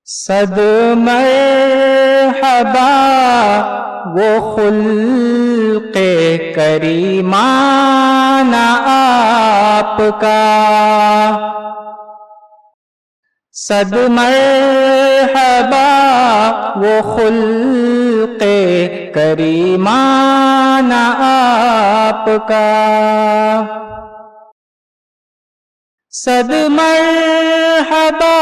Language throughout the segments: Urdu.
صد مرحبا وہ خلق کریمانہ آپ کا، صد مرحبا وہ خلق کریمانہ آپ کا، صد مرحبا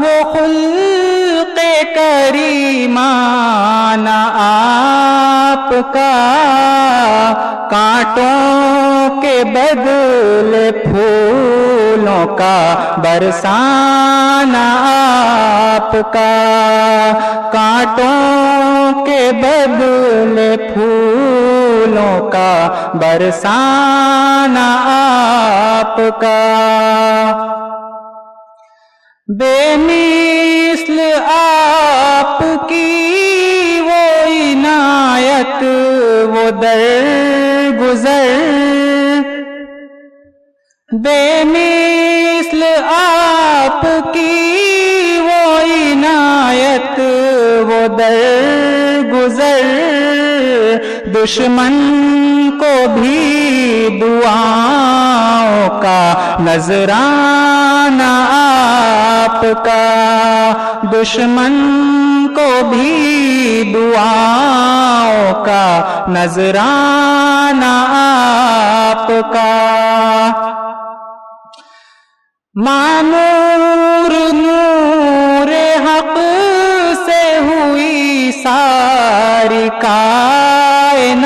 وہ خلق کریمانہ آپ کا، کانٹوں کے بدلے پھولوں کا برسانہ آپ کا، کانٹوں کے بدلے پھولوں کا برسانہ آپ کا، بے مثل آپ کی وہ عنایت وہ درگزر، بے مثل آپ کی وہ عنایت وہ درگزر، دشمن کو بھی دعاؤں کا نذرانہ آپ کا، دشمن کو بھی دعاؤں کا نذرانہ آپ کا، مانور نور حق سے ہوئی ساری کائنات،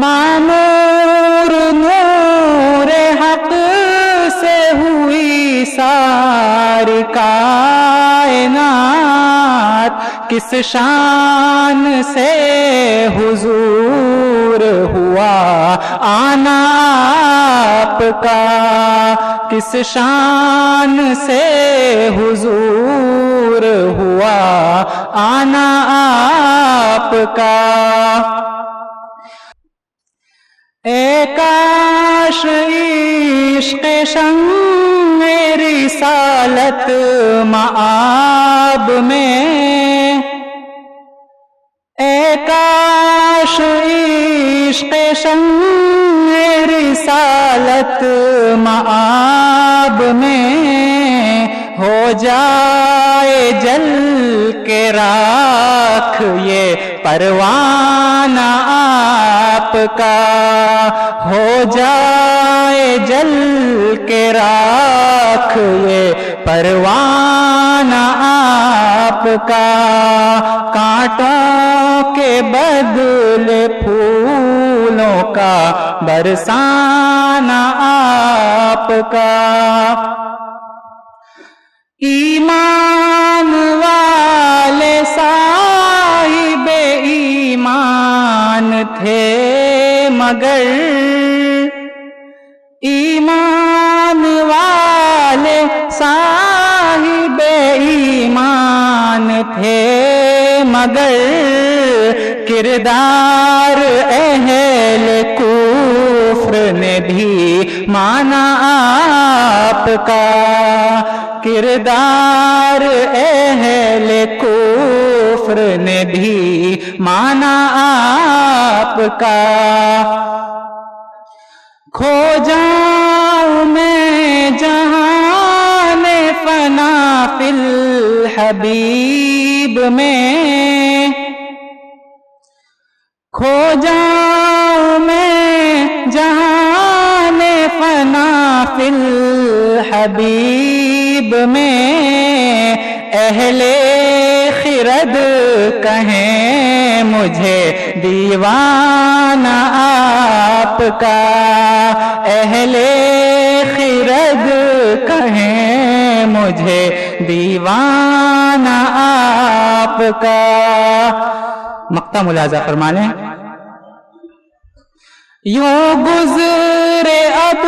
مانور نور حق سے ہوئی ساری کائنات، کس شان سے حضور ہوا آنا آپ کا، کس شان سے حضور ہوا آنا آپ کا، اے کاش عشق شمع رسالت مآب میں، اے کاش عشق شمع رسالت مآب میں ہو جائے جل کے راکھ یہ پروانہ آپ کا، ہو جائے جل کے راکھ یہ پروانہ آپ کا، کانٹوں کے بدلے پھولوں کا برسانہ آپ کا، ایمان والے صاحب ایمان تھے مگر، ایمان والے صاحب ایمان تھے مگر، کردار اہل کفر نے بھی مانا آپ کا، کردار اہل کفر نے بھی مانا آپ کا، کھو جاؤں میں جہان فنا فی الحبیب میں، کھو جاؤں میں جہان فنا فی الحبیب میں، اہل خرد کہیں مجھے دیوانہ آپ کا، اہل خرد کہیں مجھے دیوانہ آپ کا، مقطع ملاحظہ فرمانے، یوں گزرے اب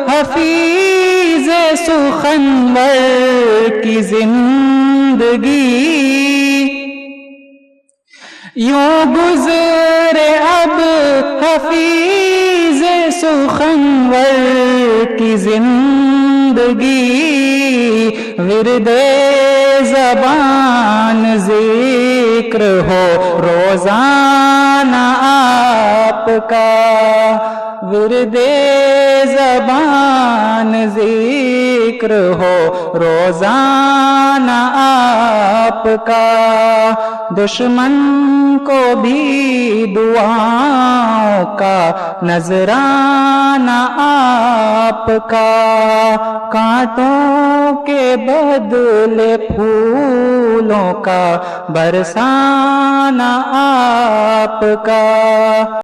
حفیظ سخنور کی زندگی، یوں گزرے اب حفیظ سخنور کی زندگی، ورد زبان ذکر ہو روزانہ آپ کا، ورد زبان ذکر ہو روزانہ آپ کا، دشمن کو بھی دعاؤں کا نذرانہ آپ کا، کانٹوں کے بدلے پھولوں کا برسانہ آپ کا۔